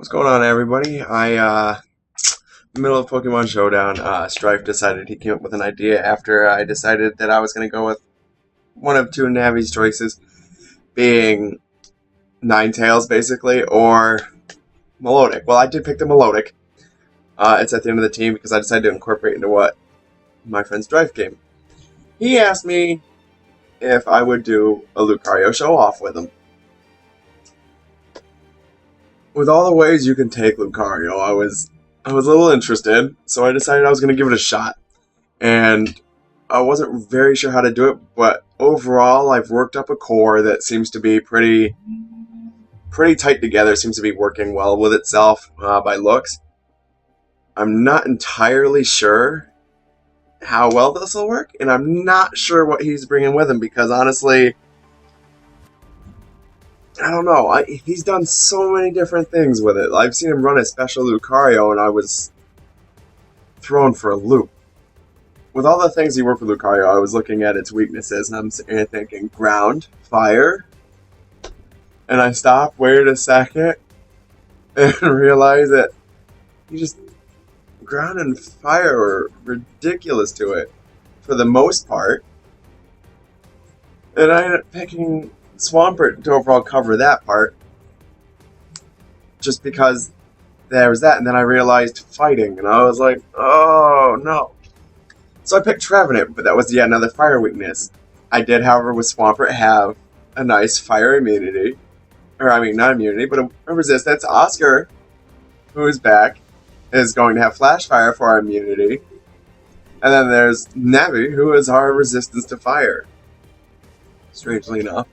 What's going on, everybody? In the middle of Pokemon Showdown, Strife decided he came up with an idea after I decided that I was going to go with one of two Navi's choices, being Ninetales, basically, or Melodic. Well, I did pick the Melodic. It's at the end of the team because I decided to incorporate into what my friend Strife came. He asked me if I would do a Lucario show-off with him. With all the ways you can take Lucario, I was a little interested, so I decided I was going to give it a shot. And I wasn't very sure how to do it, but overall, I've worked up a core that seems to be pretty tight together. Seems to be working well with itself by looks. I'm not entirely sure how well this will work, and I'm not sure what he's bringing with him because honestly, I don't know. He's done so many different things with it. I've seen him run a special Lucario, and I was thrown for a loop. With all the things he worked with Lucario, I was looking at its weaknesses, and I'm sitting here thinking, ground, fire, and I stopped, waited a second, and realized that ground and fire were ridiculous to it, for the most part. And I ended up picking Swampert to overall cover that part, just because there was that, and then I realized fighting, and I was like, oh no. So I picked Trevenant, but that was yet another fire weakness. I did, however, with Swampert have a nice fire immunity. Or, I mean, not immunity, but a resistance. Oscar, who is back, is going to have Flash Fire for our immunity. And then there's Navi, who is our resistance to fire. Strangely enough.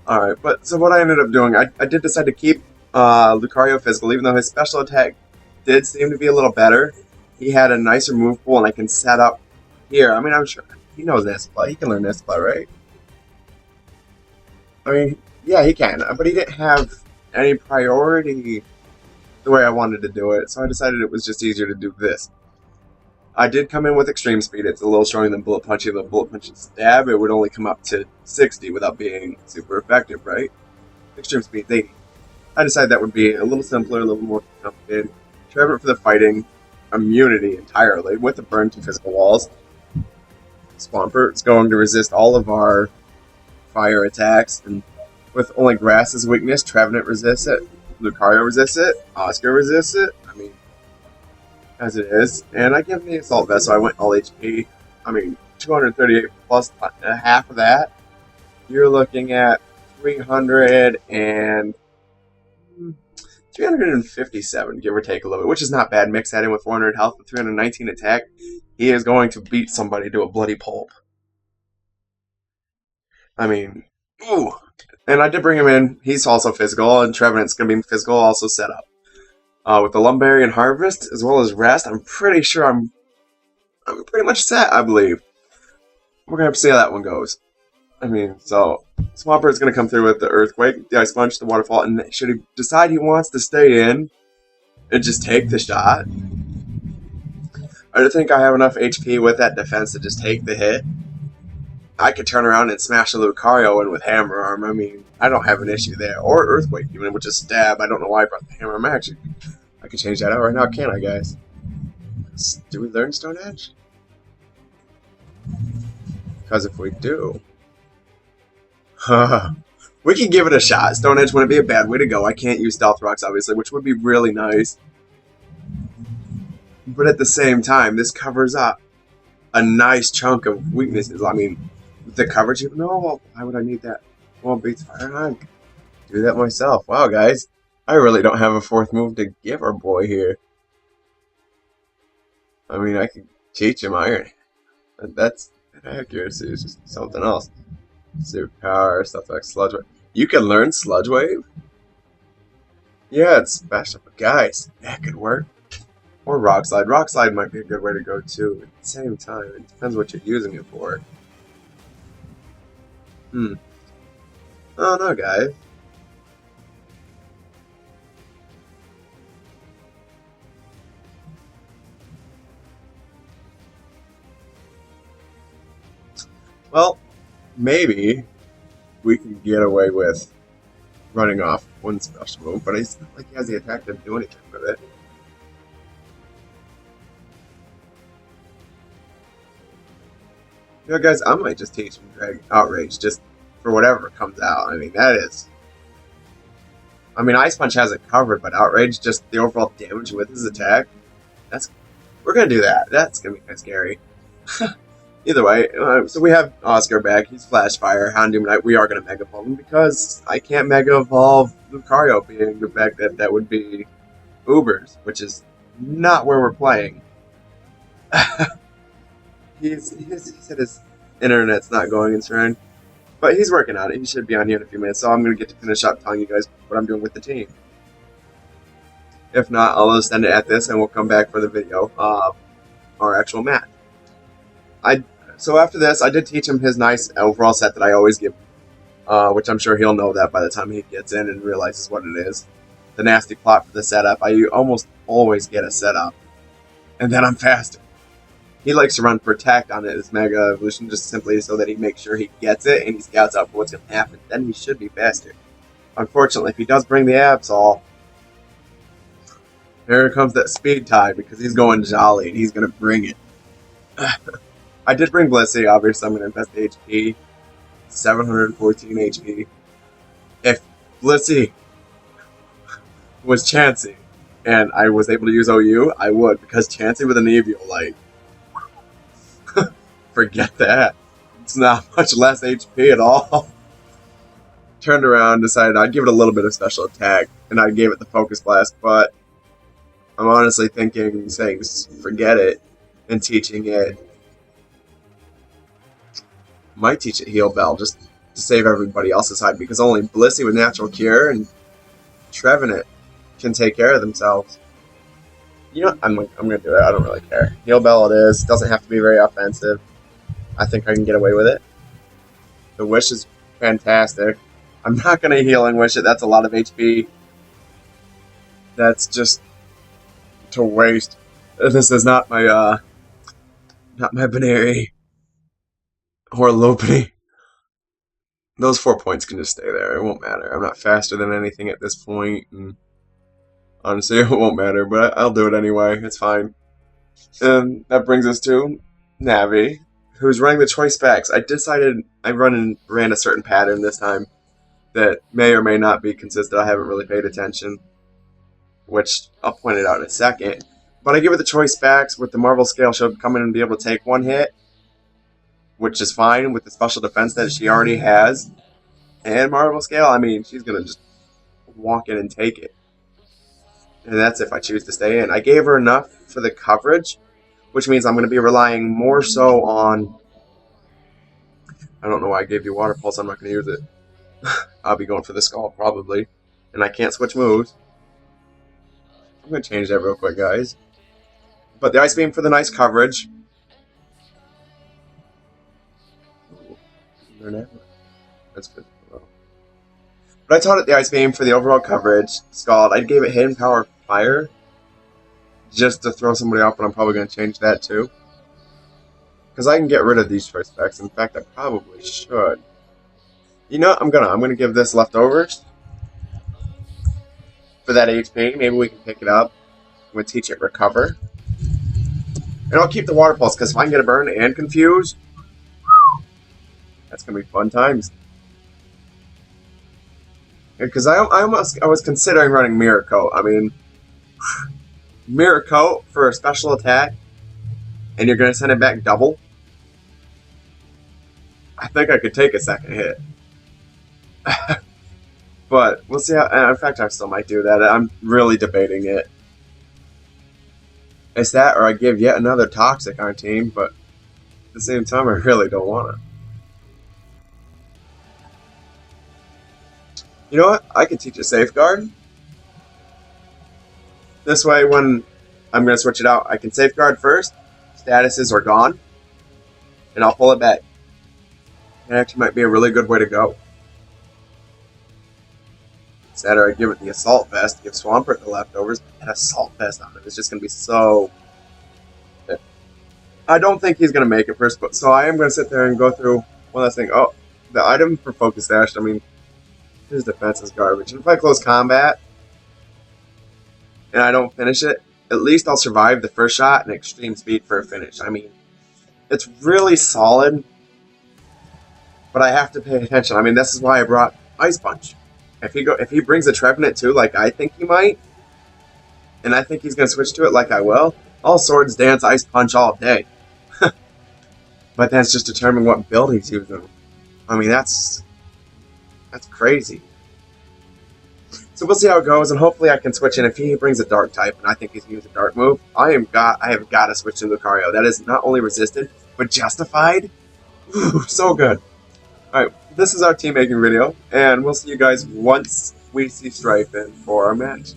Alright, but so what I ended up doing, I did decide to keep Lucario physical, even though his special attack did seem to be a little better. He had a nicer move pool, and I can set up here. I mean, I'm sure he knows this play. He can learn this play, right? I mean, yeah, he can, but he didn't have any priority the way I wanted to do it, so I decided it was just easier to do this. I did come in with extreme speed. It's a little stronger than bullet punching. The bullet punch and stab, it would only come up to 60 without being super effective, right? Extreme speed 80. I decided that would be a little simpler, a little more complicated. Trevor for the fighting, immunity entirely with the burn to physical walls. Swampert is going to resist all of our fire attacks, and with only grass as weakness, Trevenant resists it, Lucario resists it, Oscar resists it. I mean, as it is, and I give him the assault vest, so I went all HP. I mean, 238 plus half of that. You're looking at 357, give or take a little bit, which is not bad. Mix that in with 400 health and 319 attack. He is going to beat somebody to a bloody pulp. I mean, ooh. And I did bring him in. He's also physical, and Trevenant's going to be physical, also set up. With the Lumbarian Harvest, as well as Rest, I'm pretty sure I'm pretty much set, I believe. We're going to have to see how that one goes. I mean, so Swampert's going to come through with the Earthquake, the Ice Punch, the Waterfall, and should he decide he wants to stay in and just take the shot, I do think I have enough HP with that defense to just take the hit. I could turn around and smash a Lucario in with Hammer Arm. I mean, I don't have an issue there. Or Earthquake, even, which is stab. I don't know why I brought the Hammer Arm. Actually, I can change that out right now, can't I, guys? Do we learn Stone Edge? Because if we do... we can give it a shot. Stone Edge wouldn't be a bad way to go. I can't use Stealth Rocks, obviously, which would be really nice. But at the same time, this covers up a nice chunk of weaknesses. I mean, the coverage... No, why would I need that? Well, beats fire. I can do that myself. Wow, guys. I really don't have a fourth move to give our boy here. I mean, I could teach him Iron. That's accuracy. It's just something else. Superpower, stuff like Sludge Wave. You can learn Sludge Wave? Yeah, it's special. But guys, that could work. Or Rock Slide. Rock Slide might be a good way to go too. At the same time, it depends what you're using it for. Oh no, guys. Well, maybe we can get away with running off one special move, but it's not like he has the attack to do anything with it. You know, guys, I might just teach him Drag Outrage just for whatever comes out. I mean, that is... I mean, Ice Punch has it covered, but Outrage, just the overall damage with his attack, that's... We're going to do that. That's going to be kind of scary. Either way, so we have Oscar back. He's Flash Fire, Houndoom Knight. We are going to Mega Evolve him because I can't Mega Evolve Lucario, being the fact that that would be Ubers, which is not where we're playing. He said his internet's not going in turn, but he's working on it. He should be on here in a few minutes, so I'm going to get to finish up telling you guys what I'm doing with the team. If not, I'll just end it at this, and we'll come back for the video of our actual match. So after this, I did teach him his nice overall set that I always give, which I'm sure he'll know that by the time he gets in and realizes what it is. The nasty plot for the setup. I almost always get a setup, and then I'm faster. He likes to run Protect on his Mega Evolution just simply so that he makes sure he gets it and he scouts out for what's going to happen. Then he should be faster. Unfortunately, if he does bring the Absol, here comes that speed tie because he's going jolly and he's going to bring it. I did bring Blissey, obviously I'm going to invest HP. 714 HP. If Blissey was Chansey and I was able to use OU, I would, because Chansey with an Eevee, like, forget that. It's not much less HP at all. Turned around, decided I'd give it a little bit of special attack, and I gave it the Focus Blast, but I'm honestly thinking, saying forget it, and teaching it. Might teach it Heal Bell just to save everybody else's side, because only Blissey with Natural Cure and Trevenant can take care of themselves. You know, I'm gonna do it. I don't really care. Heal Bell it is. Doesn't have to be very offensive. I think I can get away with it. The Wish is fantastic. I'm not gonna heal and Wish it. That's a lot of HP. That's just to waste. This is not my Binary or Lopity. Those 4 points can just stay there. It won't matter. I'm not faster than anything at this point, and honestly, it won't matter, but I'll do it anyway. It's fine. And that brings us to Navi, who's running the choice specs. I decided I ran a certain pattern this time that may or may not be consistent. I haven't really paid attention, which I'll point it out in a second. But I give it the choice specs with the Marvel Scale. She'll come in and be able to take one hit, which is fine with the special defense that she already has. And Marvel Scale, I mean, she's going to just walk in and take it. And that's if I choose to stay in. I gave her enough for the coverage, which means I'm going to be relying more so on... I don't know why I gave you Water Pulse. I'm not going to use it. I'll be going for the Skull, probably. And I can't switch moves. I'm going to change that real quick, guys. But the Ice Beam for the nice coverage. Ooh, that's good. But I taught it the Ice Beam for the overall coverage. Scald. I gave it Hidden Power Fire just to throw somebody off, but I'm probably going to change that too. Because I can get rid of these choice specs. In fact, I probably should. You know, I'm gonna give this leftovers for that HP. Maybe we can pick it up. I'm gonna teach it Recover. And I'll keep the Water Pulse, because if I can get a burn and confuse, that's gonna be fun times. Because I was considering running Mirror Coat. I mean, Mirror Coat for a special attack, and you're going to send it back double? I think I could take a second hit. But we'll see how... In fact, I still might do that. I'm really debating it. It's that, or I give yet another Toxic on team, but at the same time, I really don't want to. You know what? I can teach a Safeguard. This way, when I'm going to switch it out, I can Safeguard first. Statuses are gone. And I'll pull it back. It actually might be a really good way to go. Instead, or I give it the Assault Vest, give Swampert the leftovers, and Assault Vest on it. It's just going to be so... I don't think he's going to make it first, but so I am going to sit there and go through one last thing. Oh, the item for Focus Dash, I mean... His defense is garbage. And if I close combat and I don't finish it, at least I'll survive the first shot and extreme speed for a finish. I mean, it's really solid, but I have to pay attention. I mean, this is why I brought Ice Punch. If he brings a Trevenant too, like I think he might, and I think he's going to switch to it like I will, I'll Swords Dance Ice Punch all day. But that's just determining what build he's using. I mean, that's crazy. So we'll see how it goes, and hopefully I can switch in. If he brings a Dark type, and I think he's going to use a Dark move, I have got to switch to Lucario. That is not only resisted, but justified. Ooh, so good. Alright, this is our team making video, and we'll see you guys once we see Strife in for our match.